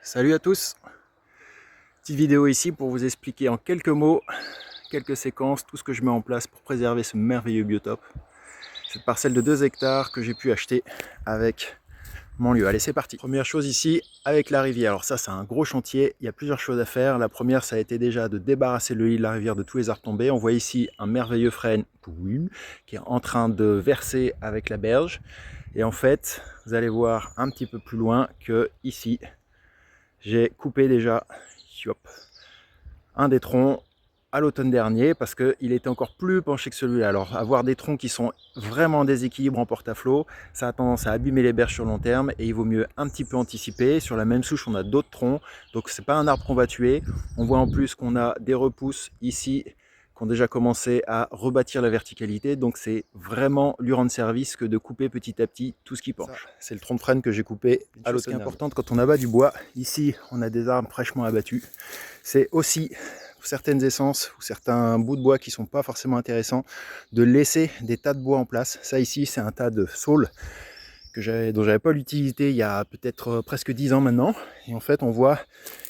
Salut à tous, petite vidéo ici pour vous expliquer en quelques mots, quelques séquences, tout ce que je mets en place pour préserver ce merveilleux biotope. Cette parcelle de 2 hectares que j'ai pu acheter avec mon lieu. Allez, c'est parti. Première chose ici, avec la rivière. Alors ça, c'est un gros chantier, il y a plusieurs choses à faire. La première, ça a été déjà de débarrasser le lit de la rivière de tous les arbres tombés. On voit ici un merveilleux frêne qui est en train de verser avec la berge. Et en fait, vous allez voir un petit peu plus loin que ici, j'ai coupé déjà un des troncs à l'automne dernier parce qu'il était encore plus penché que celui-là. Alors avoir des troncs qui sont vraiment en déséquilibre en porte-à-flot, ça a tendance à abîmer les berges sur le long terme et il vaut mieux un petit peu anticiper. Sur la même souche, on a d'autres troncs, donc c'est pas un arbre qu'on va tuer. On voit en plus qu'on a des repousses ici qui ont déjà commencé à rebâtir la verticalité, donc c'est vraiment lui rendre service que de couper petit à petit tout ce qui penche. C'est le tronc de frêne que j'ai coupé à l'automne. Ce qui est importante quand on abat du bois, ici on a des arbres fraîchement abattus, c'est aussi certaines essences ou certains bouts de bois qui sont pas forcément intéressants de laisser des tas de bois en place. Ça ici c'est un tas de saules dont j'avais pas l'utilité il y a peut-être presque 10 ans maintenant, et en fait on voit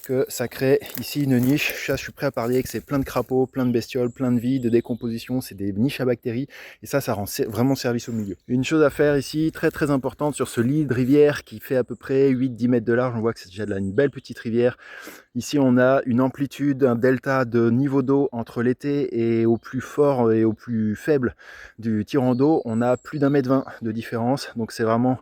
que ça crée ici une niche. Je suis prêt à parier que c'est plein de crapauds, plein de bestioles, plein de vie, de décomposition, c'est des niches à bactéries et ça rend vraiment service au milieu. Une chose à faire ici, très importante, sur ce lit de rivière qui fait à peu près 8-10 mètres de large, on voit que c'est déjà une belle petite rivière. Ici on a une amplitude, un delta de niveau d'eau entre l'été et au plus fort et au plus faible du tirant d'eau, on a plus d'1,20 m de différence, donc c'est vraiment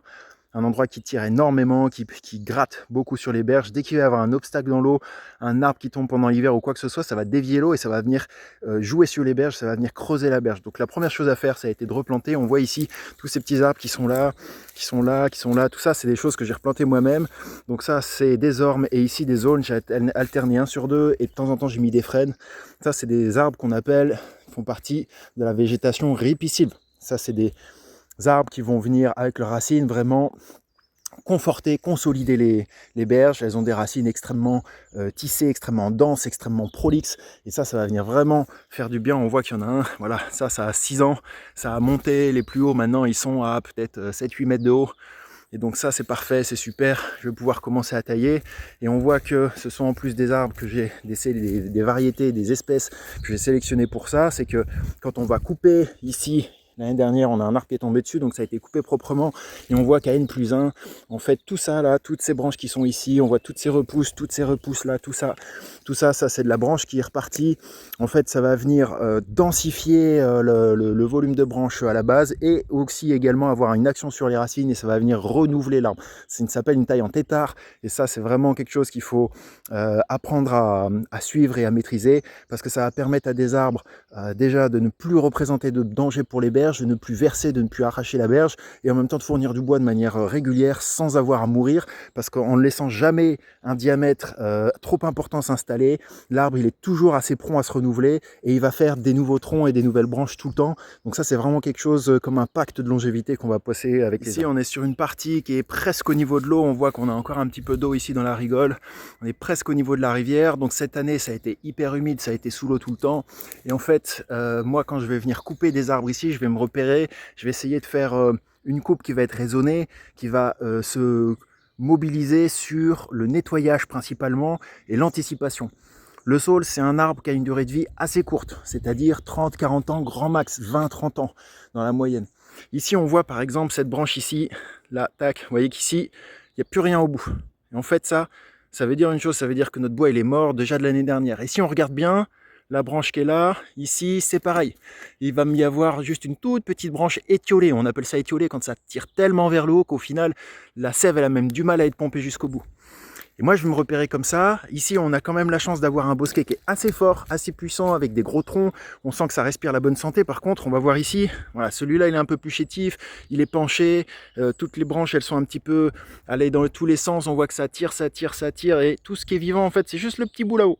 un endroit qui tire énormément, qui gratte beaucoup sur les berges. Dès qu'il va y avoir un obstacle dans l'eau, un arbre qui tombe pendant l'hiver ou quoi que ce soit, ça va dévier l'eau et ça va venir jouer sur les berges, ça va venir creuser la berge. Donc la première chose à faire, ça a été de replanter. On voit ici tous ces petits arbres qui sont là, tout ça c'est des choses que j'ai replantées moi-même. Donc ça c'est des ormes et ici des zones, j'ai alterné 1 sur 2 et de temps en temps j'ai mis des frênes. Ça c'est des arbres qu'on appelle, font partie de la végétation ripicile. Ça c'est des arbres qui vont venir avec leurs racines vraiment conforter, consolider les berges. Elles ont des racines extrêmement tissées, extrêmement denses, extrêmement prolixes, et ça va venir vraiment faire du bien. On voit qu'il y en a un, voilà, ça a 6 ans, ça a monté les plus hauts, maintenant ils sont à peut-être 7-8 mètres de haut, et donc ça c'est parfait, c'est super. Je vais pouvoir commencer à tailler, et on voit que ce sont en plus des arbres que j'ai des variétés, des espèces que j'ai sélectionnées pour ça. C'est que quand on va couper ici, l'année dernière, on a un arbre qui est tombé dessus, donc ça a été coupé proprement. Et on voit qu'à N+1, en fait, tout ça là, toutes ces branches qui sont ici, on voit toutes ces repousses là, tout ça, ça c'est de la branche qui est repartie. En fait, ça va venir densifier le volume de branches à la base, et aussi également avoir une action sur les racines, et ça va venir renouveler l'arbre. Ça s'appelle une taille en tétard, et ça c'est vraiment quelque chose qu'il faut apprendre à suivre et à maîtriser, parce que ça va permettre à des arbres déjà de ne plus représenter de danger pour les berges, de ne plus verser, de ne plus arracher la berge, et en même temps de fournir du bois de manière régulière sans avoir à mourir, parce qu'en ne laissant jamais un diamètre trop important s'installer, l'arbre il est toujours assez prompt à se renouveler et il va faire des nouveaux troncs et des nouvelles branches tout le temps. Donc ça c'est vraiment quelque chose comme un pacte de longévité qu'on va passer avec les arbres. Ici on est sur une partie qui est presque au niveau de l'eau, on voit qu'on a encore un petit peu d'eau ici dans la rigole, on est presque au niveau de la rivière. Donc cette année ça a été hyper humide, ça a été sous l'eau tout le temps, et en fait moi quand je vais venir couper des arbres ici, je vais me repérer, je vais essayer de faire une coupe qui va être raisonnée, qui va se mobiliser sur le nettoyage principalement et l'anticipation. Le saule, c'est un arbre qui a une durée de vie assez courte, c'est-à-dire 30-40 ans, grand max 20-30 ans dans la moyenne. Ici on voit par exemple cette branche ici, là, tac, vous voyez qu'ici il n'y a plus rien au bout. Et en fait ça veut dire une chose, ça veut dire que notre bois il est mort déjà de l'année dernière. Et si on regarde bien, la branche qui est là, ici, c'est pareil. Il va y avoir juste une toute petite branche étiolée. On appelle ça étiolée quand ça tire tellement vers le haut qu'au final, la sève, elle a même du mal à être pompée jusqu'au bout. Et moi, je vais me repérer comme ça. Ici, on a quand même la chance d'avoir un bosquet qui est assez fort, assez puissant, avec des gros troncs. On sent que ça respire la bonne santé. Par contre, on va voir ici, voilà, celui-là, il est un peu plus chétif, il est penché. Toutes les branches, elles sont un petit peu allées dans tous les sens. On voit que ça tire, et tout ce qui est vivant, en fait, c'est juste le petit bout là-haut.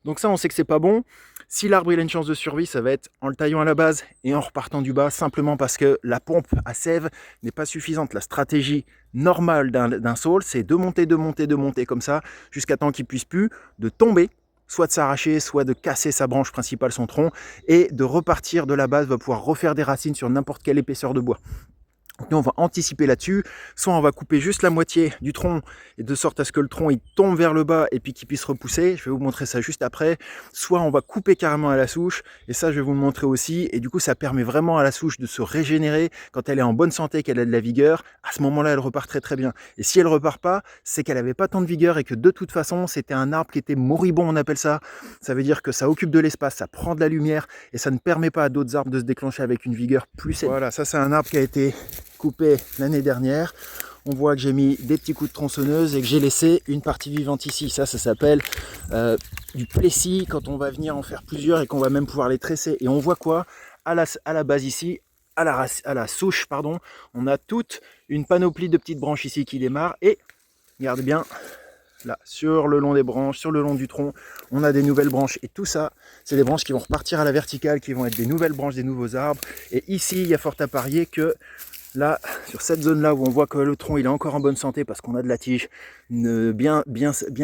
Donc ça, on sait que c'est pas bon. Si l'arbre il a une chance de survie, ça va être en le taillant à la base et en repartant du bas, simplement parce que la pompe à sève n'est pas suffisante. La stratégie normale d'un saule, c'est de monter comme ça, jusqu'à temps qu'il puisse plus, de tomber, soit de s'arracher, soit de casser sa branche principale, son tronc, et de repartir de la base, va pouvoir refaire des racines sur n'importe quelle épaisseur de bois. Nous, on va anticiper là-dessus. Soit on va couper juste la moitié du tronc, et de sorte à ce que le tronc il tombe vers le bas et puis qu'il puisse repousser. Je vais vous montrer ça juste après. Soit on va couper carrément à la souche, et ça je vais vous le montrer aussi. Et du coup, ça permet vraiment à la souche de se régénérer. Quand elle est en bonne santé, qu'elle a de la vigueur, à ce moment-là, elle repart très très bien. Et si elle repart pas, c'est qu'elle avait pas tant de vigueur et que de toute façon, c'était un arbre qui était moribond, on appelle ça. Ça veut dire que ça occupe de l'espace, ça prend de la lumière et ça ne permet pas à d'autres arbres de se déclencher avec une vigueur plus saine. Voilà, ça c'est un arbre qui a été coupé l'année dernière. On voit que j'ai mis des petits coups de tronçonneuse et que j'ai laissé une partie vivante ici. Ça s'appelle du plessis quand on va venir en faire plusieurs et qu'on va même pouvoir les tresser. Et on voit quoi à la base ici, à la souche, pardon, on a toute une panoplie de petites branches ici qui démarrent. Et regardez bien, là, sur le long des branches, sur le long du tronc, on a des nouvelles branches. Et tout ça, c'est des branches qui vont repartir à la verticale, qui vont être des nouvelles branches, des nouveaux arbres. Et ici, il y a fort à parier que là, sur cette zone-là où on voit que le tronc il est encore en bonne santé parce qu'on a de la tige bien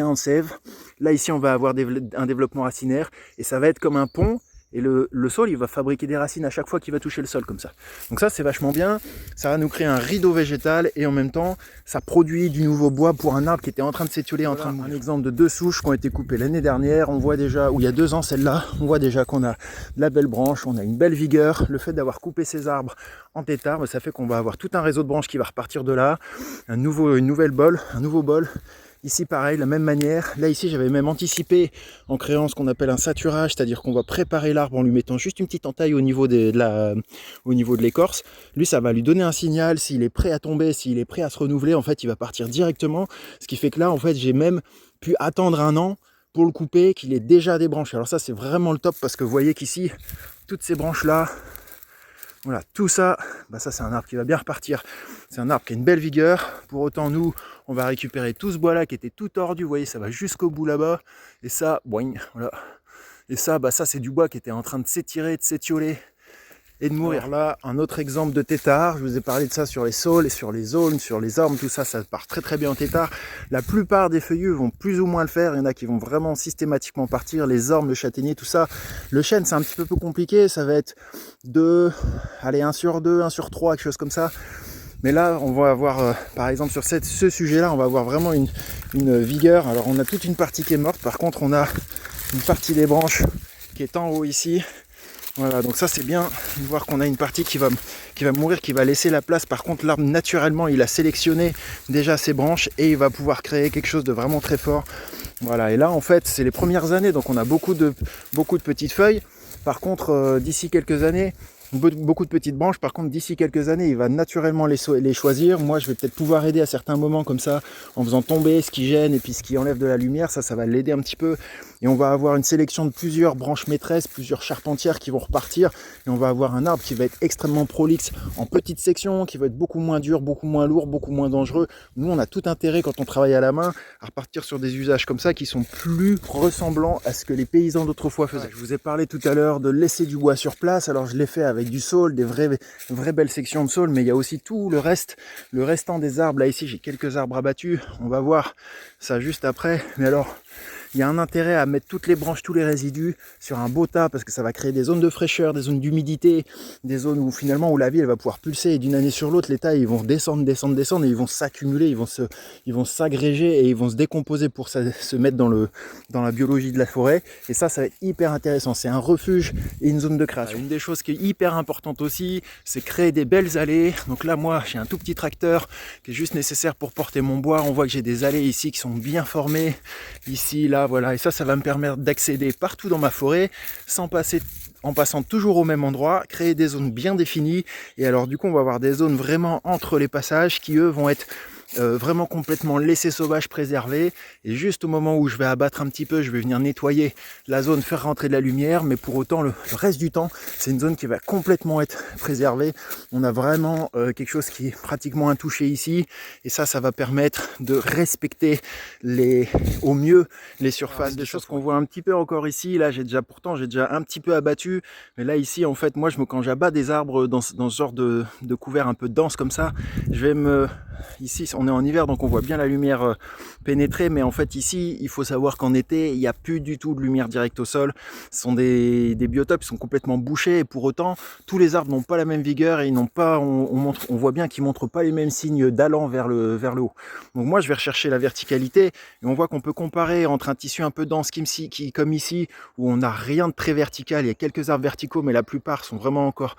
en sève, là ici on va avoir un développement racinaire et ça va être comme un pont. Et le sol, il va fabriquer des racines à chaque fois qu'il va toucher le sol comme ça. Donc ça, c'est vachement bien. Ça va nous créer un rideau végétal et en même temps, ça produit du nouveau bois pour un arbre qui était en train de s'étioler, en train de mourir. Un exemple de 2 souches qui ont été coupées l'année dernière. On voit déjà, ou il y a 2 ans, celle-là, on voit déjà qu'on a de la belle branche, on a une belle vigueur. Le fait d'avoir coupé ces arbres en tétard, ça fait qu'on va avoir tout un réseau de branches qui va repartir de là. Un nouveau bol. Ici pareil, la même manière. Là ici j'avais même anticipé en créant ce qu'on appelle un saturage, c'est-à-dire qu'on va préparer l'arbre en lui mettant juste une petite entaille au niveau de l'écorce. Lui ça va lui donner un signal, s'il est prêt à tomber, s'il est prêt à se renouveler, en fait il va partir directement. Ce qui fait que là en fait j'ai même pu attendre 1 an pour le couper, qu'il est déjà débranché. Alors ça c'est vraiment le top parce que vous voyez qu'ici, toutes ces branches là, voilà, tout ça, ça c'est un arbre qui va bien repartir. C'est un arbre qui a une belle vigueur. Pour autant, nous, on va récupérer tout ce bois-là qui était tout tordu. Vous voyez, ça va jusqu'au bout là-bas. Et ça, boing, voilà. Et ça, ça c'est du bois qui était en train de s'étirer, de s'étioler et de mourir. Alors là, un autre exemple de tétard. Je vous ai parlé de ça sur les saules et sur les aulnes, sur les ormes, tout ça, ça part très très bien en tétard. La plupart des feuillus vont plus ou moins le faire. Il y en a qui vont vraiment systématiquement partir. Les ormes, le châtaignier, tout ça. Le chêne, c'est un petit peu plus compliqué. Ça va être 1 sur 2, 1 sur 3, quelque chose comme ça. Mais là, on va avoir, par exemple, sur ce sujet-là, on va avoir vraiment une vigueur. Alors, on a toute une partie qui est morte. Par contre, on a une partie des branches qui est en haut ici. Voilà, donc ça c'est bien de voir qu'on a une partie qui va mourir, qui va laisser la place. Par contre, l'arbre, naturellement, il a sélectionné déjà ses branches et il va pouvoir créer quelque chose de vraiment très fort. Voilà, et là, en fait, c'est les premières années, donc on a beaucoup de petites feuilles. Par contre, d'ici quelques années, beaucoup de petites branches. Par contre, d'ici quelques années, il va naturellement les choisir. Moi, je vais peut-être pouvoir aider à certains moments comme ça, en faisant tomber ce qui gêne et puis ce qui enlève de la lumière. Ça va l'aider un petit peu. Et on va avoir une sélection de plusieurs branches maîtresses, plusieurs charpentières qui vont repartir. Et on va avoir un arbre qui va être extrêmement prolixe en petites sections, qui va être beaucoup moins dur, beaucoup moins lourd, beaucoup moins dangereux. Nous, on a tout intérêt, quand on travaille à la main, à repartir sur des usages comme ça qui sont plus ressemblants à ce que les paysans d'autrefois faisaient. Je vous ai parlé tout à l'heure de laisser du bois sur place. Alors, je l'ai fait avec du saule, des vraies belles sections de saule, mais il y a aussi tout le restant des arbres. Là, ici, j'ai quelques arbres abattus. On va voir ça juste après. Mais alors, il y a un intérêt à mettre toutes les branches, tous les résidus sur un beau tas parce que ça va créer des zones de fraîcheur, des zones d'humidité, des zones où finalement où la vie elle va pouvoir pulser et d'une année sur l'autre les tas ils vont descendre et ils vont s'accumuler, ils vont s'agréger et ils vont se décomposer pour se mettre dans la biologie de la forêt et ça va être hyper intéressant. C'est un refuge et une zone de création. Une des choses qui est hyper importante aussi, c'est créer des belles allées. Donc là moi j'ai un tout petit tracteur qui est juste nécessaire pour porter mon bois. On voit que j'ai des allées ici qui sont bien formées, ici, là. Voilà, et ça va me permettre d'accéder partout dans ma forêt en passant toujours au même endroit, créer des zones bien définies. Et alors du coup, on va avoir des zones vraiment entre les passages qui eux vont être vraiment complètement laissés sauvages, préservés. Et juste au moment où je vais abattre un petit peu, je vais venir nettoyer la zone, faire rentrer de la lumière. Mais pour autant, le reste du temps, c'est une zone qui va complètement être préservée. On a vraiment quelque chose qui est pratiquement intouché ici. Et ça va permettre de respecter au mieux les surfaces. Des choses qu'on voit un petit peu encore ici. Là, j'ai déjà un petit peu abattu. Mais là, ici, en fait, moi, quand j'abats des arbres dans ce genre de couvert un peu dense comme ça, je vais ici, on est en hiver, donc on voit bien la lumière pénétrer, mais en fait ici, il faut savoir qu'en été, il n'y a plus du tout de lumière directe au sol. Ce sont des biotopes qui sont complètement bouchés, et pour autant, tous les arbres n'ont pas la même vigueur, et ils n'ont pas, on voit bien qu'ils montrent pas les mêmes signes d'allant vers le haut. Donc moi, je vais rechercher la verticalité, et on voit qu'on peut comparer entre un tissu un peu dense comme ici, où on n'a rien de très vertical, il y a quelques arbres verticaux, mais la plupart sont vraiment encore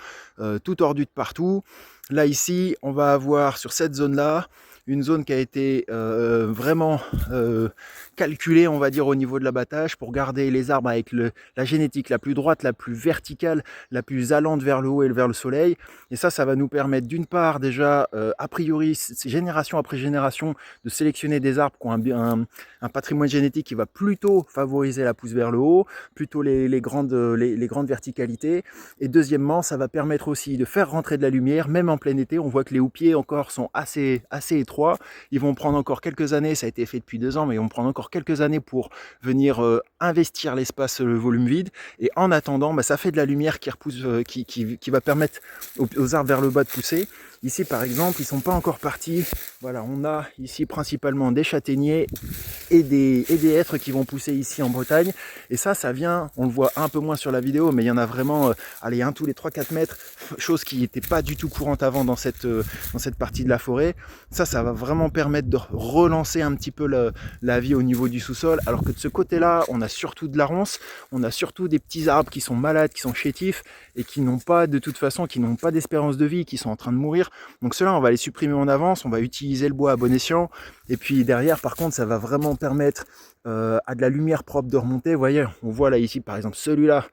tout tordus de partout. Là ici, on va avoir sur cette zone-là, une zone qui a été vraiment calculée, on va dire, au niveau de l'abattage pour garder les arbres avec la génétique la plus droite, la plus verticale, la plus allante vers le haut et vers le soleil. Et ça va nous permettre d'une part déjà, a priori, génération après génération, de sélectionner des arbres qui ont un patrimoine génétique qui va plutôt favoriser la pousse vers le haut, plutôt les grandes verticalités. Et deuxièmement, ça va permettre aussi de faire rentrer de la lumière, même en plein été. On voit que les houppiers encore sont assez étroits. Ils vont prendre encore quelques années, ça a été fait depuis 2 ans, mais ils vont prendre encore quelques années pour venir investir l'espace, le volume vide. Et en attendant, ça fait de la lumière qui repousse, qui va permettre aux arbres vers le bas de pousser. Ici par exemple, ils ne sont pas encore partis. Voilà, on a ici principalement des châtaigniers et des hêtres qui vont pousser ici en Bretagne. Et ça vient, on le voit un peu moins sur la vidéo, mais il y en a vraiment, allez, tous les 3-4 mètres, chose qui n'était pas du tout courante avant dans cette partie de la forêt. Ça va vraiment permettre de relancer un petit peu la vie au niveau du sous-sol, alors que de ce côté-là, on a surtout de la ronce, on a surtout des petits arbres qui sont malades, qui sont chétifs, et qui n'ont pas, de toute façon, qui n'ont pas d'espérance de vie, qui sont en train de mourir. Donc ceux-là, on va les supprimer en avance, on va utiliser le bois à bon escient, et puis derrière, par contre, ça va vraiment permettre à de la lumière propre de remonter. Vous voyez, on voit là ici, par exemple, celui-là,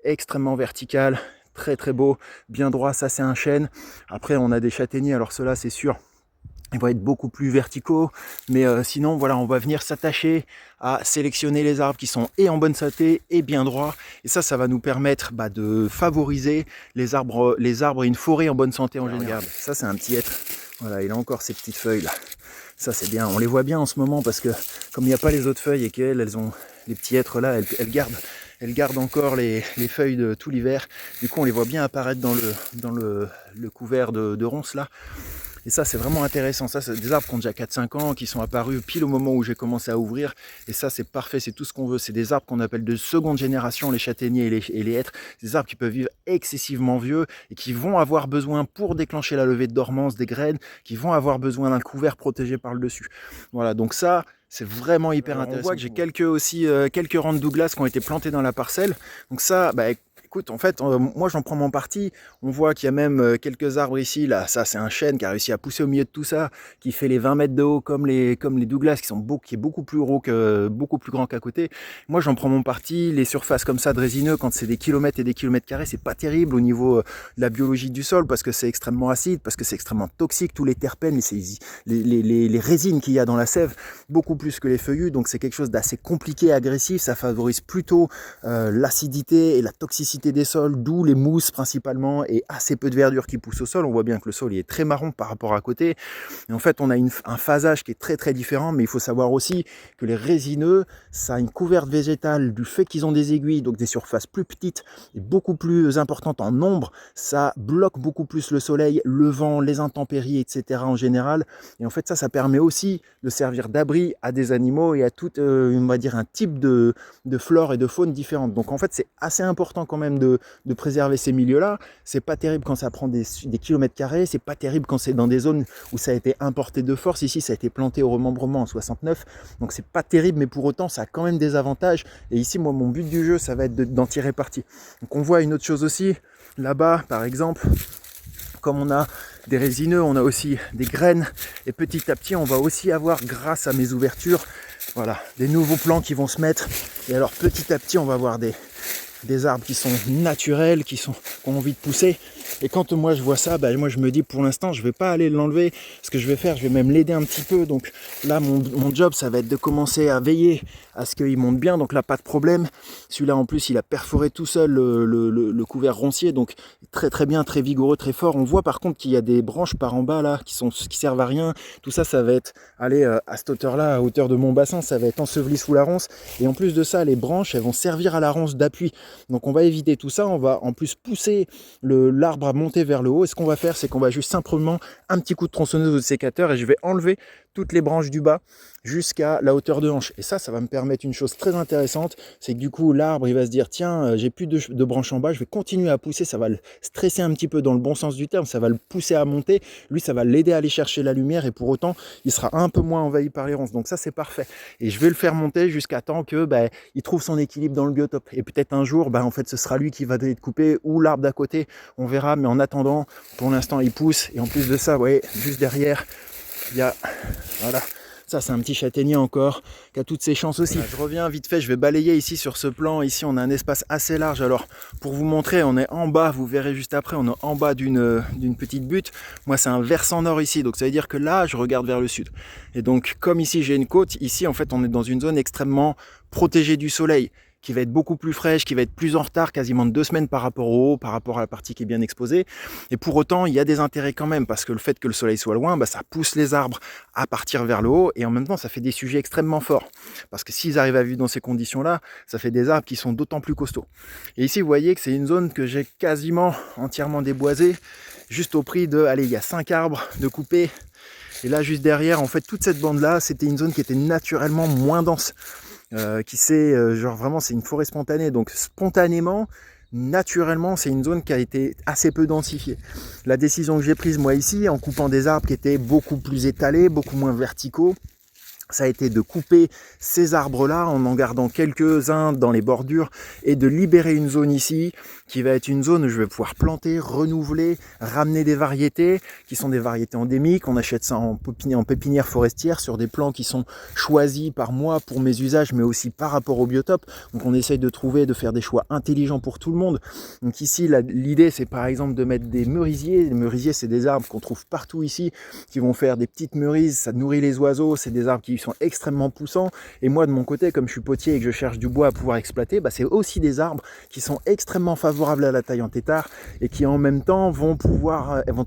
extrêmement vertical, très très beau, bien droit, ça c'est un chêne. Après, on a des châtaigniers, alors ceux-là, c'est sûr, ils vont être beaucoup plus verticaux, mais sinon voilà, on va venir s'attacher à sélectionner les arbres qui sont et en bonne santé et bien droits, et ça va nous permettre de favoriser les arbres et une forêt en bonne santé en général. Regarde, ça c'est un petit hêtre, voilà, il a encore ses petites feuilles là, ça c'est bien, on les voit bien en ce moment parce que comme il n'y a pas les autres feuilles et qu'elles ont les petits hêtres là, elles gardent encore les feuilles de tout l'hiver, du coup on les voit bien apparaître dans le couvert de ronces là. Et ça c'est vraiment intéressant, ça c'est des arbres qui ont déjà 4-5 ans, qui sont apparus pile au moment où j'ai commencé à ouvrir, et ça c'est parfait, c'est tout ce qu'on veut, c'est des arbres qu'on appelle de seconde génération, les châtaigniers et les hêtres, des arbres qui peuvent vivre excessivement vieux, et qui vont avoir besoin, pour déclencher la levée de dormance des graines, qui vont avoir besoin d'un couvert protégé par le dessus. Voilà, donc ça, c'est vraiment hyper intéressant. On voit que j'ai quelques rangs de Douglas qui ont été plantés dans la parcelle, donc ça, écoute, en fait, moi j'en prends mon parti. On voit qu'il y a même quelques arbres ici. Là, ça c'est un chêne qui a réussi à pousser au milieu de tout ça, qui fait les 20 mètres de haut comme les Douglas, qui est beaucoup plus grand qu'à côté. Moi j'en prends mon parti. Les surfaces comme ça de résineux, quand c'est des kilomètres et des kilomètres carrés, c'est pas terrible au niveau de la biologie du sol, parce que c'est extrêmement acide, parce que c'est extrêmement toxique, tous les terpènes, les résines qu'il y a dans la sève, beaucoup plus que les feuillus. Donc c'est quelque chose d'assez compliqué, agressif. Ça favorise plutôt l'acidité et la toxicité des sols, d'où les mousses principalement, et assez peu de verdure qui pousse au sol. On voit bien que le sol il est très marron par rapport à côté, et en fait on a un phasage qui est très très différent. Mais il faut savoir aussi que les résineux, ça a une couverte végétale, du fait qu'ils ont des aiguilles, donc des surfaces plus petites et beaucoup plus importantes en nombre, ça bloque beaucoup plus le soleil, le vent, les intempéries, etc. en général. Et en fait ça permet aussi de servir d'abri à des animaux et à tout, on va dire, un type de flore et de faune différentes. Donc en fait c'est assez important quand même de préserver ces milieux-là. C'est pas terrible quand ça prend des kilomètres carrés, c'est pas terrible quand c'est dans des zones où ça a été importé de force. Ici, ça a été planté au remembrement en 69, donc c'est pas terrible, mais pour autant, ça a quand même des avantages. Et ici, moi, mon but du jeu, ça va être d'en tirer parti. Donc on voit une autre chose aussi, là-bas, par exemple, comme on a des résineux, on a aussi des graines, et petit à petit, on va aussi avoir, grâce à mes ouvertures, voilà, des nouveaux plants qui vont se mettre. Et alors, petit à petit, on va avoir des arbres qui sont naturels, qui ont envie de pousser. Et quand moi je vois ça, moi je me dis, pour l'instant je vais pas aller l'enlever. Ce que je vais faire, je vais même l'aider un petit peu. Donc là mon job, ça va être de commencer à veiller à ce qu'il monte bien. Donc là, pas de problème. Celui-là en plus, il a perforé tout seul le couvert roncier, donc très très bien, très vigoureux, très fort. On voit par contre qu'il y a des branches par en bas là qui servent à rien. Tout ça, ça va être à cette hauteur là, à hauteur de mon bassin, ça va être enseveli sous la ronce. Et en plus de ça, les branches, elles vont servir à la ronce d'appui. Donc on va éviter tout ça. On va en plus pousser l'arbre à monter vers le haut. Et ce qu'on va faire, c'est qu'on va juste simplement un petit coup de tronçonneuse ou de sécateur et je vais enlever toutes les branches du bas jusqu'à la hauteur de hanche. Et ça va me permettre une chose très intéressante, c'est que du coup l'arbre il va se dire tiens, j'ai plus de branches en bas, je vais continuer à pousser, ça va le stresser un petit peu dans le bon sens du terme, ça va le pousser à monter, lui ça va l'aider à aller chercher la lumière et pour autant il sera un peu moins envahi par les ronces. Donc ça c'est parfait. Et je vais le faire monter jusqu'à temps que il trouve son équilibre dans le biotope. Et peut-être un jour, en fait ce sera lui qui va être coupé ou l'arbre d'à côté, on verra, mais en attendant, pour l'instant il pousse. Et en plus de ça, vous voyez, juste derrière, il y a, voilà, ça c'est un petit châtaignier encore, qui a toutes ses chances aussi. Voilà, je reviens vite fait, je vais balayer ici sur ce plan. Ici on a un espace assez large, alors pour vous montrer, on est en bas, vous verrez juste après, on est en bas d'une petite butte. Moi c'est un versant nord ici, donc ça veut dire que là je regarde vers le sud. Et donc comme ici j'ai une côte, ici en fait on est dans une zone extrêmement protégée du soleil, qui va être beaucoup plus fraîche, qui va être plus en retard, quasiment de 2 semaines par rapport au haut, par rapport à la partie qui est bien exposée. Et pour autant, il y a des intérêts quand même, parce que le fait que le soleil soit loin, ça pousse les arbres à partir vers le haut, et en même temps, ça fait des sujets extrêmement forts. Parce que s'ils arrivent à vivre dans ces conditions-là, ça fait des arbres qui sont d'autant plus costauds. Et ici, vous voyez que c'est une zone que j'ai quasiment entièrement déboisée, juste au prix de, allez, il y a 5 arbres de couper. Et là, juste derrière, en fait, toute cette bande-là, c'était une zone qui était naturellement moins dense. Genre vraiment c'est une forêt spontanée, donc spontanément, naturellement c'est une zone qui a été assez peu densifiée. La décision que j'ai prise moi ici, en coupant des arbres qui étaient beaucoup plus étalés, beaucoup moins verticaux, ça a été de couper ces arbres-là en gardant quelques-uns dans les bordures et de libérer une zone ici qui va être une zone où je vais pouvoir planter, renouveler, ramener des variétés qui sont des variétés endémiques. On achète ça en pépinière forestière sur des plants qui sont choisis par moi pour mes usages, mais aussi par rapport au biotope. Donc on essaye de faire des choix intelligents pour tout le monde. Donc ici, l'idée c'est par exemple de mettre des merisiers. Les merisiers, c'est des arbres qu'on trouve partout ici, qui vont faire des petites merises, ça nourrit les oiseaux, c'est des arbres qui sont extrêmement poussants. Et moi de mon côté, comme je suis potier et que je cherche du bois à pouvoir exploiter, c'est aussi des arbres qui sont extrêmement favorables à la taille en tétard et qui en même temps vont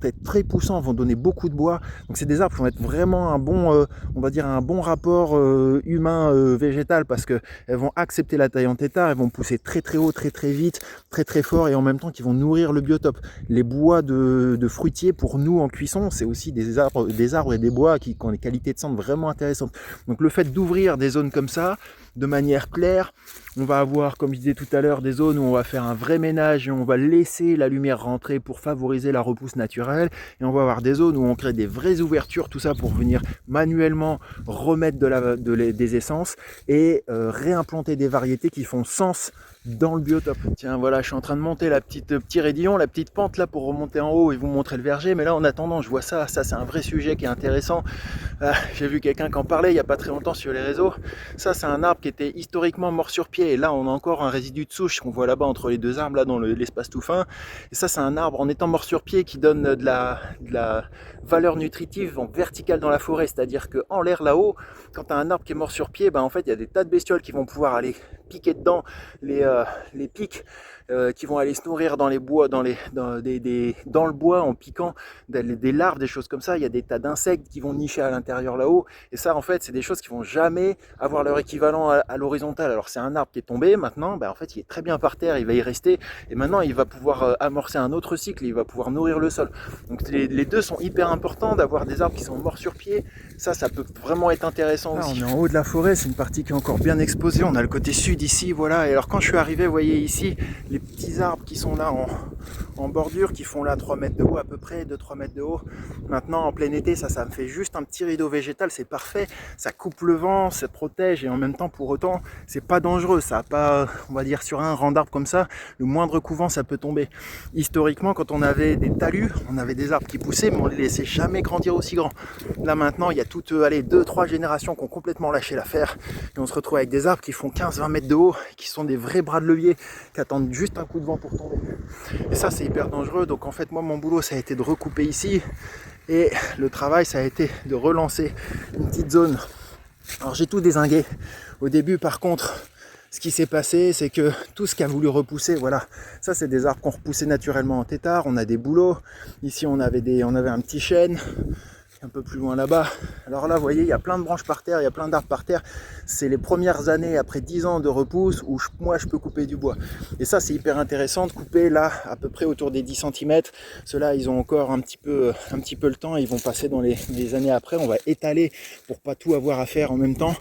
être très poussants, vont donner beaucoup de bois. Donc c'est des arbres qui vont être vraiment un bon, on va dire un bon rapport humain végétal, parce que elles vont accepter la taille en tétard, elles vont pousser très très haut, très très vite, très très fort, et en même temps qui vont nourrir le biotope. Les bois de fruitiers pour nous en cuisson, c'est aussi des arbres et des bois qui ont des qualités de cendre vraiment intéressantes. Donc le fait d'ouvrir des zones comme ça, de manière claire, on va avoir, comme je disais tout à l'heure, des zones où on va faire un vrai ménage et on va laisser la lumière rentrer pour favoriser la repousse naturelle, et on va avoir des zones où on crée des vraies ouvertures, tout ça pour venir manuellement remettre des essences et réimplanter des variétés qui font sens dans le biotope. Tiens, voilà, je suis en train de monter petit raidillon, la petite pente là pour remonter en haut et vous montrer le verger. Mais là, en attendant, je vois ça c'est un vrai sujet qui est intéressant. J'ai vu quelqu'un qui en parlait il n'y a pas très longtemps sur les réseaux. Ça, c'est un arbre qui était historiquement mort sur pied. Et là, on a encore un résidu de souche qu'on voit là-bas entre les deux arbres, là dans l'espace tout fin. Et ça, c'est un arbre en étant mort sur pied qui donne de la valeur nutritive en verticale dans la forêt. C'est-à-dire qu'en l'air là-haut, quand tu as un arbre qui est mort sur pied, en fait, il y a des tas de bestioles qui vont pouvoir aller piquer dedans, les pics qui vont aller se nourrir dans les bois, dans le bois en piquant des larves, des choses comme ça. Il y a des tas d'insectes qui vont nicher à l'intérieur là-haut, et ça en fait c'est des choses qui vont jamais avoir leur équivalent à l'horizontale. Alors c'est un arbre qui est tombé maintenant, en fait il est très bien par terre, il va y rester, et maintenant il va pouvoir amorcer un autre cycle, il va pouvoir nourrir le sol. Donc les deux sont hyper importants, d'avoir des arbres qui sont morts sur pied. Ça peut vraiment être intéressant aussi. On est en haut de la forêt, c'est une partie qui est encore bien exposée, on a le côté sud ici, voilà. Et alors quand je suis arrivé, vous voyez ici les petits arbres qui sont là en bordure, qui font là 3 mètres de haut à peu près, 2-3 mètres de haut. Maintenant en plein été, ça me fait juste un petit rideau végétal, c'est parfait, ça coupe le vent, ça protège, et en même temps pour autant c'est pas dangereux, ça a pas, on va dire, sur un rang d'arbres comme ça, le moindre couvent ça peut tomber. Historiquement, quand on avait des talus, on avait des arbres qui poussaient, mais on les laissait jamais grandir aussi grands. Là maintenant il y a toutes 2-3 générations qui ont complètement lâché l'affaire, et on se retrouve avec des arbres qui font 15-20 mètres de haut, qui sont des vrais bras de levier, qui attendent juste un coup de vent pour tomber. Et ça c'est hyper dangereux. Donc en fait moi mon boulot ça a été de recouper ici, et le travail ça a été de relancer une petite zone. Alors j'ai tout dézingué au début, par contre ce qui s'est passé c'est que tout ce qui a voulu repousser, voilà, ça c'est des arbres qu'on repoussait naturellement en tétard. On a des bouleaux, ici on avait un petit chêne, un peu plus loin là-bas. Alors là, vous voyez, il y a plein de branches par terre, il y a plein d'arbres par terre. C'est les premières années, après 10 ans de repousse, où moi, je peux couper du bois. Et ça, c'est hyper intéressant de couper là, à peu près autour des 10 cm. Ceux-là, ils ont encore un petit peu le temps. Ils vont passer dans les années après. On va étaler pour pas tout avoir à faire en même temps.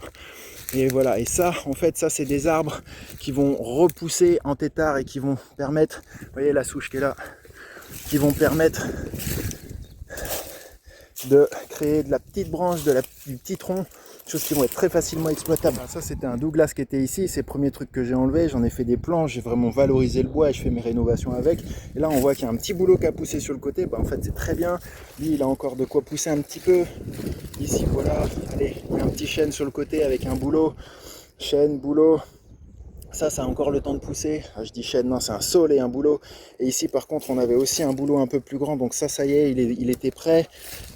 Et voilà, et ça, en fait, ça, c'est des arbres qui vont repousser en tétard et qui vont permettre, vous voyez la souche qui est là, qui vont permettre de créer de la petite branche, du petit tronc, choses qui vont être très facilement exploitables. Alors ça, c'était un Douglas qui était ici, c'est le premier truc que j'ai enlevé, j'en ai fait des planches, j'ai vraiment valorisé le bois et je fais mes rénovations avec. Et là, on voit qu'il y a un petit boulot qui a poussé sur le côté, en fait, c'est très bien. Lui, il a encore de quoi pousser un petit peu. Ici, voilà, allez, il y a un petit chêne sur le côté avec un boulot, chêne, boulot. Ça a encore le temps de pousser. Je dis chêne, non, c'est un saule et un bouleau. Et ici, par contre, on avait aussi un bouleau un peu plus grand. Donc ça y est, il était prêt.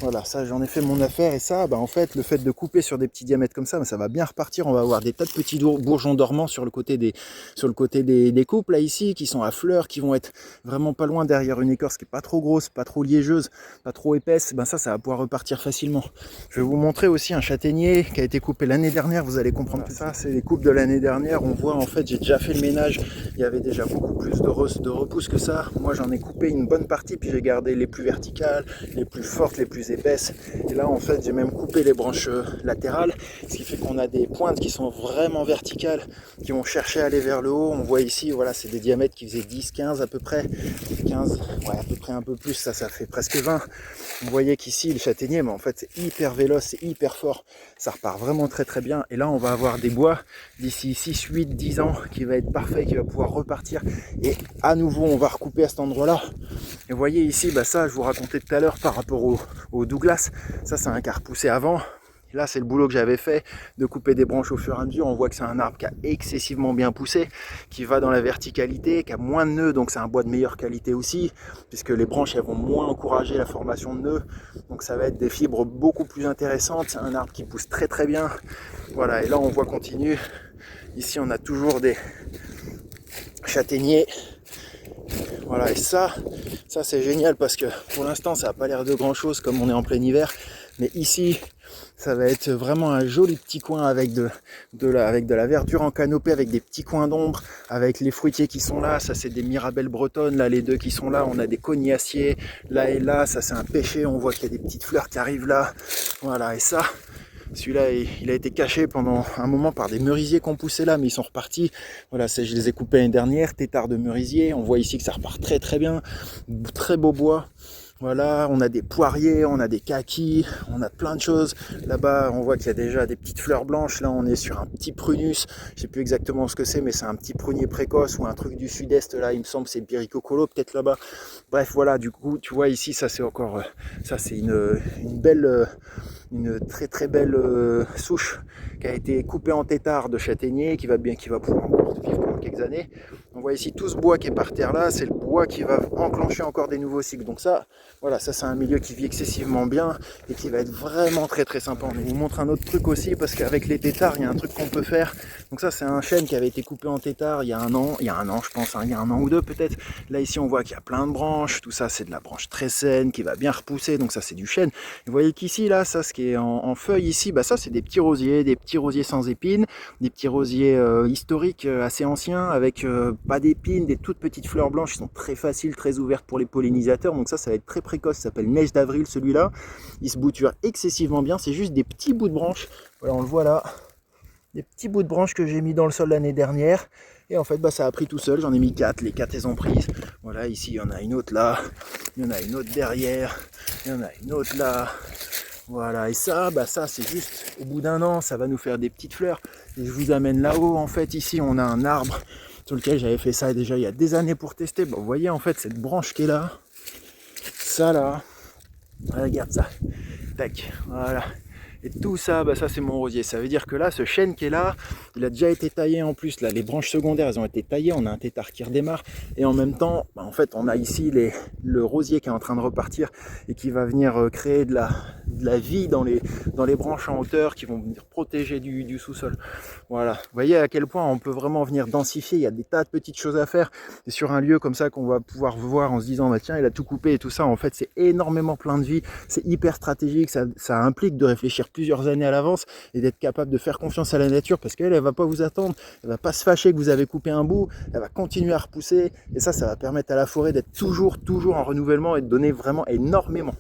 Voilà, ça, j'en ai fait mon affaire. Et ça, en fait, le fait de couper sur des petits diamètres comme ça va bien repartir. On va avoir des tas de petits bourgeons dormants sur le côté des coupes, là, ici, qui sont à fleurs, qui vont être vraiment pas loin derrière une écorce qui est pas trop grosse, pas trop liégeuse, pas trop épaisse. Ça va pouvoir repartir facilement. Je vais vous montrer aussi un châtaignier qui a été coupé l'année dernière. Vous allez comprendre que ça, c'est les coupes de l'année dernière. On voit, en fait, j'ai déjà fait le ménage, il y avait déjà beaucoup plus de repousse que ça. Moi, j'en ai coupé une bonne partie, puis j'ai gardé les plus verticales, les plus fortes, les plus épaisses. Et là, en fait, j'ai même coupé les branches latérales, ce qui fait qu'on a des pointes qui sont vraiment verticales, qui vont chercher à aller vers le haut. On voit ici, voilà, c'est des diamètres qui faisaient 10, 15 à peu près, 15, ouais, à peu près un peu plus, ça fait presque 20. Vous voyez qu'ici, le châtaignier, mais en fait, c'est hyper véloce, c'est hyper fort. Ça repart vraiment très très bien. Et là, on va avoir des bois d'ici 6, 8, 10 ans qui va être parfait, qui va pouvoir repartir. Et à nouveau, on va recouper à cet endroit-là. Et vous voyez ici, ça, je vous racontais tout à l'heure par rapport au Douglas. Ça, c'est un qui a repoussé avant. Et là, c'est le boulot que j'avais fait de couper des branches au fur et à mesure. On voit que c'est un arbre qui a excessivement bien poussé, qui va dans la verticalité, qui a moins de nœuds, donc c'est un bois de meilleure qualité aussi, puisque les branches elles vont moins encourager la formation de nœuds. Donc ça va être des fibres beaucoup plus intéressantes. C'est un arbre qui pousse très très bien. Voilà, et là on voit continue. Ici on a toujours des châtaigniers. Voilà, et ça c'est génial parce que pour l'instant ça n'a pas l'air de grand chose comme on est en plein hiver. Mais ici, ça va être vraiment un joli petit coin avec de la verdure en canopée, avec des petits coins d'ombre, avec les fruitiers qui sont là. Ça, c'est des mirabelles bretonnes. Là, les deux qui sont là, on a des cognaciers. Là et là, ça, c'est un pêcher. On voit qu'il y a des petites fleurs qui arrivent là. Voilà, et ça, celui-là, il a été caché pendant un moment par des merisiers qui ont poussé là, mais ils sont repartis. Voilà, je les ai coupés l'année dernière, tétard de merisier. On voit ici que ça repart très très bien. Très beau bois. Voilà, on a des poiriers, on a des kakis, on a plein de choses. Là-bas, on voit qu'il y a déjà des petites fleurs blanches. Là, on est sur un petit prunus. Je sais plus exactement ce que c'est, mais c'est un petit prunier précoce ou un truc du sud-est. Là, il me semble, c'est Biricocolo, peut-être là-bas. Bref, voilà, du coup, tu vois ici, ça c'est encore, ça c'est une belle, une très très belle souche qui a été coupée en tétard de châtaignier, qui va pouvoir encore vivre pendant quelques années. On voit ici tout ce bois qui est par terre là, c'est le bois qui va enclencher encore des nouveaux cycles. Donc ça, voilà, ça c'est un milieu qui vit excessivement bien et qui va être vraiment très très sympa. On vous montre un autre truc aussi parce qu'avec les tétards, il y a un truc qu'on peut faire. Donc ça c'est un chêne qui avait été coupé en tétard il y a un an je pense, il y a un an ou deux peut-être. Là ici on voit qu'il y a plein de branches, tout ça c'est de la branche très saine qui va bien repousser, donc ça c'est du chêne. Vous voyez qu'ici là, ça ce qui est en feuilles ici, ça c'est des petits rosiers sans épines, des petits rosiers historiques assez anciens avec pas d'épines, des toutes petites fleurs blanches qui sont très faciles, très ouvertes pour les pollinisateurs. Donc ça va être très précoce, ça s'appelle neige d'avril celui-là. Il se bouture excessivement bien, c'est juste des petits bouts de branches. Voilà, on le voit là, des petits bouts de branches que j'ai mis dans le sol l'année dernière. Et en fait, ça a pris tout seul, j'en ai mis 4, les 4 elles ont prises. Voilà, ici il y en a une autre là, il y en a une autre derrière, il y en a une autre là. Voilà, et ça, ça c'est juste au bout d'un an, ça va nous faire des petites fleurs. Et je vous amène là-haut, en fait, ici on a un arbre sur lequel j'avais fait ça déjà il y a des années pour tester. Vous voyez en fait cette branche qui est là, ça là, regarde ça, tac, voilà. Et tout ça, ça c'est mon rosier. Ça veut dire que là, ce chêne qui est là, il a déjà été taillé en plus. Là, les branches secondaires, elles ont été taillées. On a un tétard qui redémarre. Et en même temps, en fait, on a ici le rosier qui est en train de repartir et qui va venir créer de de la vie dans les branches en hauteur qui vont venir protéger du sous-sol. Voilà, vous voyez à quel point on peut vraiment venir densifier, il y a des tas de petites choses à faire. C'est sur un lieu comme ça qu'on va pouvoir voir en se disant bah, tiens il a tout coupé et tout ça, en fait c'est énormément plein de vie, c'est hyper stratégique, ça implique de réfléchir plusieurs années à l'avance et d'être capable de faire confiance à la nature parce qu'elle va pas vous attendre, elle va pas se fâcher que vous avez coupé un bout, elle va continuer à repousser et ça va permettre à la forêt d'être toujours en renouvellement et de donner vraiment énormément.